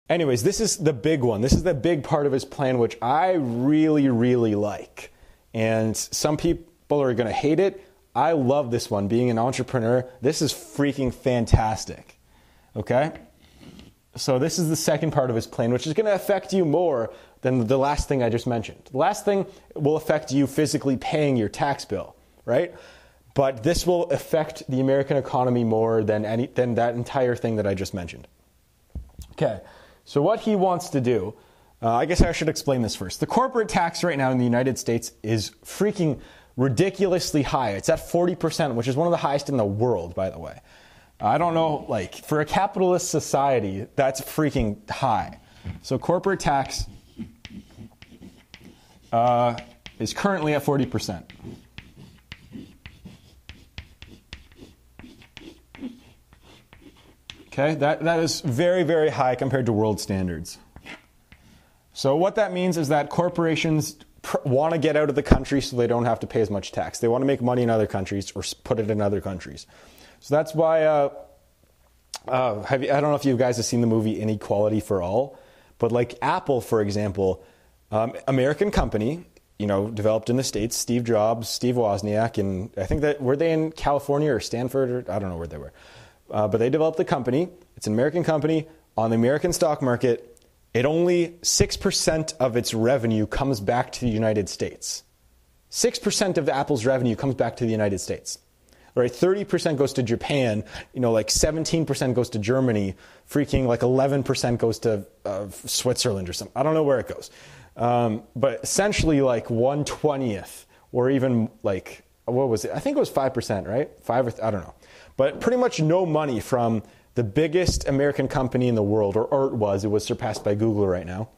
Anyways, this is the big one. This is the big part of his plan, which I really, really like. And some people are going to hate it. I love this one. Being an entrepreneur, this is freaking fantastic. Okay? So this is the second part of his plan, which is going to affect you more than the last thing I just mentioned. The last thing will affect you physically paying your tax bill, right? But this will affect the American economy more than that entire thing that I just mentioned. Okay. So what he wants to do, I guess I should explain this first. The corporate tax right now in the United States is freaking ridiculously high. It's at 40%, which is one of the highest in the world, by the way. I don't know, like, for a capitalist society, that's freaking high. So corporate tax is currently at 40%. Okay, that is very, very high compared to world standards. So what that means is that corporations want to get out of the country so they don't have to pay as much tax. They want to make money in other countries or put it in other countries. So that's why, I don't know if you guys have seen the movie Inequality for All, but like Apple, for example, American company, developed in the States, Steve Jobs, Steve Wozniak, and I think were they in California or Stanford? Or, I don't know where they were. But they developed the company. It's an American company on the American stock market. It only 6% of its revenue comes back to the United States. 6% of Apple's revenue comes back to the United States. Right? 30% goes to Japan, like 17% goes to Germany, freaking like 11% goes to Switzerland or something. I don't know where it goes. But essentially like 1/20th or even like, what was it? I think it was 5%, right? I don't know. But pretty much no money from the biggest American company in the world, or it was surpassed by Google right now.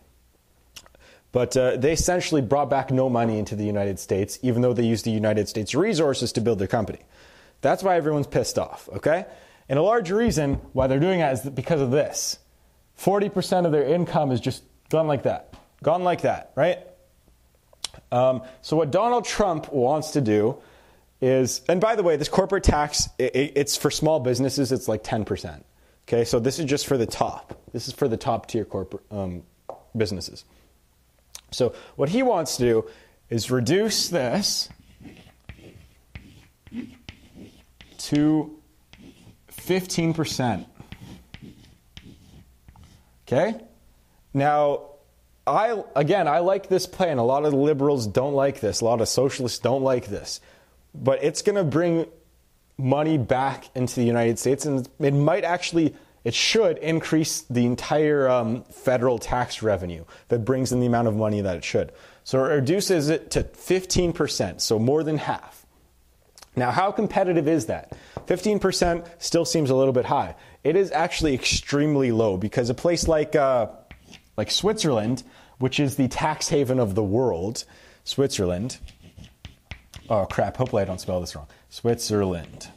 But they essentially brought back no money into the United States, even though they used the United States resources to build their company. That's why everyone's pissed off, okay? And a large reason why they're doing that is because of this. 40% of their income is just gone like that. Gone like that, right? So what Donald Trump wants to do is, and by the way, this corporate tax, it's for small businesses, it's like 10%. Okay, so this is just for the top. This is for the top tier corporate businesses. So what he wants to do is reduce this to 15%. Okay? Now, I like this plan. A lot of the liberals don't like this. A lot of socialists don't like this. But it's going to bring money back into the United States, and it should increase the entire federal tax revenue that brings in the amount of money that it should. So it reduces it to 15%, so more than half. Now, how competitive is that? 15% still seems a little bit high. It is actually extremely low because a place like Switzerland, which is the tax haven of the world, Switzerland. Oh, crap. Hopefully I don't spell this wrong. Switzerland.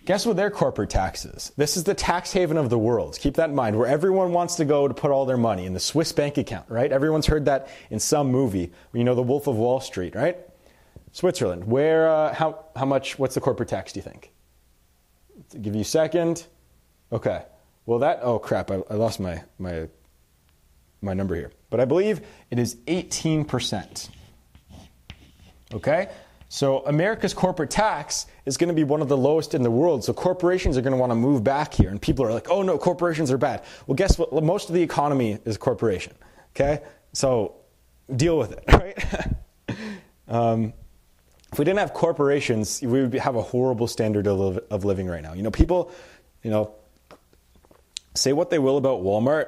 Guess what their corporate tax is? This is the tax haven of the world. Keep that in mind, where everyone wants to go to put all their money in the Swiss bank account, right? Everyone's heard that in some movie. The Wolf of Wall Street, right? Switzerland. Where, how much, what's the corporate tax, do you think? To give you a second. Okay. Well, oh, crap. I lost my number here. But I believe it is 18%. Okay? So America's corporate tax is going to be one of the lowest in the world. So corporations are going to want to move back here. And people are like, oh no, corporations are bad. Well, guess what? Most of the economy is a corporation. Okay? So deal with it, right? If we didn't have corporations, we would have a horrible standard of living right now. People, say what they will about Walmart.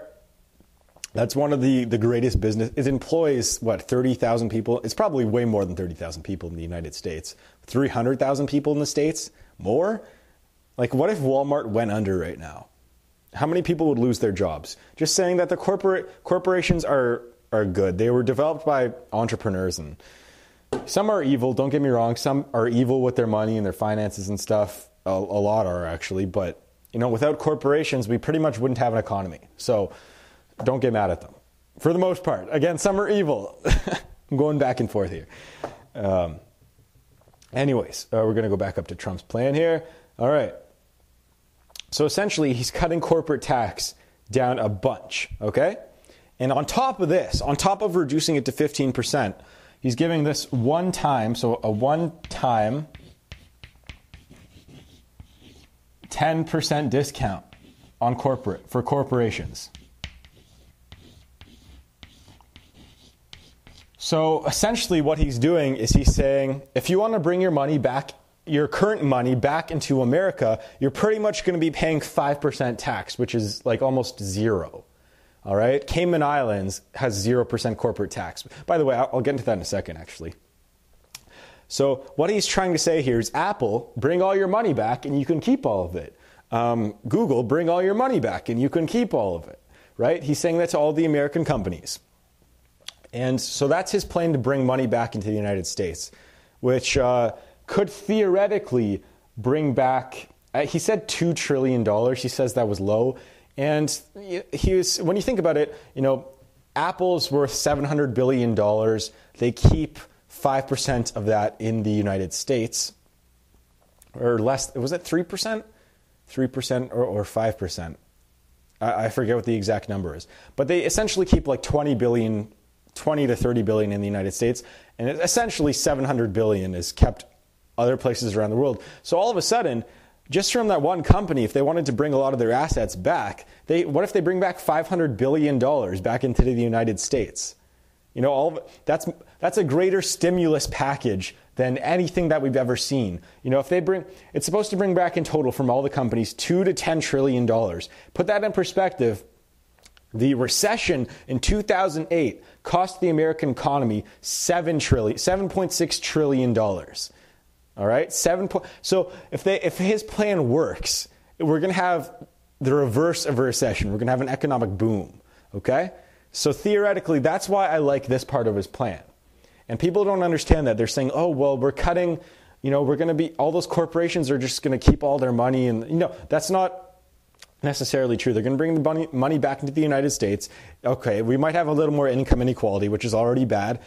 That's one of the greatest business. It employs, 30,000 people? It's probably way more than 30,000 people in the United States. 300,000 people in the States? More? Like, what if Walmart went under right now? How many people would lose their jobs? Just saying that the corporations are good. They were developed by entrepreneurs, and some are evil, don't get me wrong. Some are evil with their money and their finances and stuff. A lot are, actually. But, without corporations, we pretty much wouldn't have an economy. So don't get mad at them. For the most part. Again, some are evil. I'm going back and forth here. Anyways, we're going to go back up to Trump's plan here. All right. So essentially, he's cutting corporate tax down a bunch, okay? And on top of this, on top of reducing it to 15%, he's giving this one-time, so a one-time 10% discount on for corporations. So essentially what he's doing is he's saying, if you want to bring your money back, your current money back into America, you're pretty much going to be paying 5% tax, which is like almost zero. All right? Cayman Islands has 0% corporate tax. By the way, I'll get into that in a second, actually. So what he's trying to say here is, Apple, bring all your money back and you can keep all of it. Google, bring all your money back and you can keep all of it. Right? He's saying that to all the American companies. And so that's his plan to bring money back into the United States, which could theoretically bring back, he said $2 trillion. He says that was low. And when you think about it, Apple's worth $700 billion. They keep 5% of that in the United States, or less. Was it 3%? 3% or 5%? I forget what the exact number is. But they essentially keep like 20 to 30 billion in the United States, and essentially 700 billion is kept other places around the world. So all of a sudden, just from that one company, if they wanted to bring a lot of their assets back, what if they bring back $500 billion back into the United States? That's a greater stimulus package than anything that we've ever seen. If it's supposed to bring back in total from all the companies $2 to $10 trillion. Put that in perspective. The recession in 2008 cost the American economy $7.6 trillion. All right, so if his plan works, we're going to have the reverse of a recession. We're going to have an economic boom. Okay, so theoretically, that's why I like this part of his plan. And people don't understand that. They're saying, "Oh, well, we're cutting. We're going to be all those corporations are just going to keep all their money," and that's not necessarily true. They're going to bring the money back into the United States. Okay, we might have a little more income inequality, which is already bad.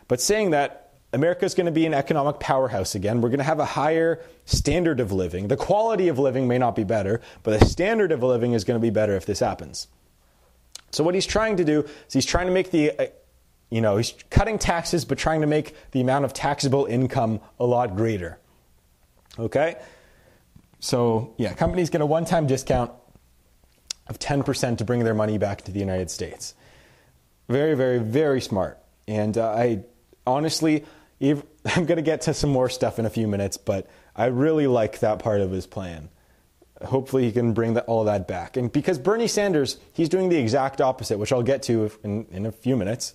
But saying that America is going to be an economic powerhouse again, we're going to have a higher standard of living. The quality of living may not be better, but the standard of living is going to be better if this happens. So what he's trying to do is he's trying to make he's cutting taxes, but trying to make the amount of taxable income a lot greater. Okay? So yeah, companies get a one-time discount of 10% to bring their money back to the United States. Very, very, very smart. And I honestly, I'm going to get to some more stuff in a few minutes, but I really like that part of his plan. Hopefully he can bring all of that back. And because Bernie Sanders, he's doing the exact opposite, which I'll get to in a few minutes.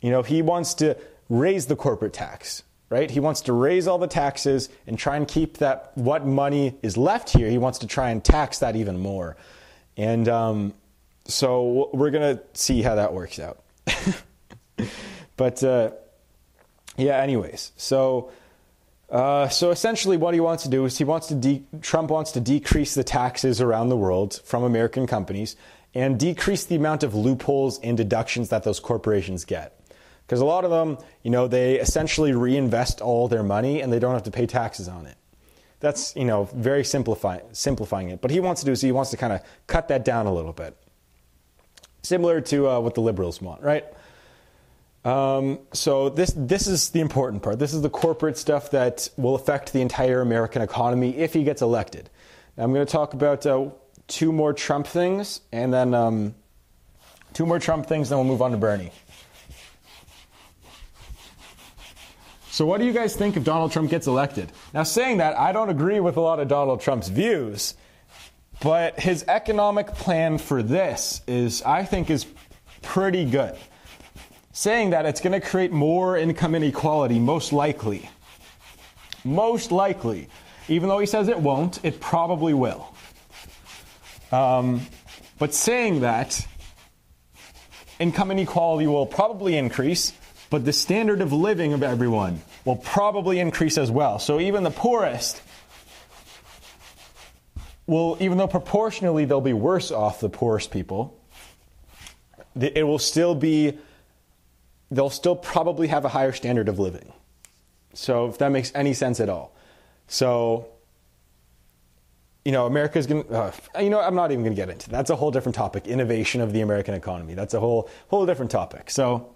He wants to raise the corporate tax, right? He wants to raise all the taxes and try and keep that, what money is left here, he wants to try and tax that even more. And so we're going to see how that works out. But yeah, anyways. So essentially what he wants to do is Trump wants to decrease the taxes around the world from American companies and decrease the amount of loopholes and deductions that those corporations get. Because a lot of them, they essentially reinvest all their money and they don't have to pay taxes on it. That's, very simplifying it. But he wants to kind of cut that down a little bit. Similar to what the liberals want, right? So this is the important part. This is the corporate stuff that will affect the entire American economy if he gets elected. Now, I'm going to talk about two more Trump things, and then then we'll move on to Bernie. So what do you guys think if Donald Trump gets elected? Now, saying that, I don't agree with a lot of Donald Trump's views, but his economic plan for this I think is pretty good. Saying that, it's going to create more income inequality, most likely. Most likely. Even though he says it won't, it probably will. But saying that, income inequality will probably increase, but the standard of living of everyone will probably increase as well. So even the poorest even though proportionally they'll be worse off, the poorest people, they'll still probably have a higher standard of living. So if that makes any sense at all. So America's going to, I'm not even going to get into that. That's a whole different topic. Innovation of the American economy. That's a whole different topic. So,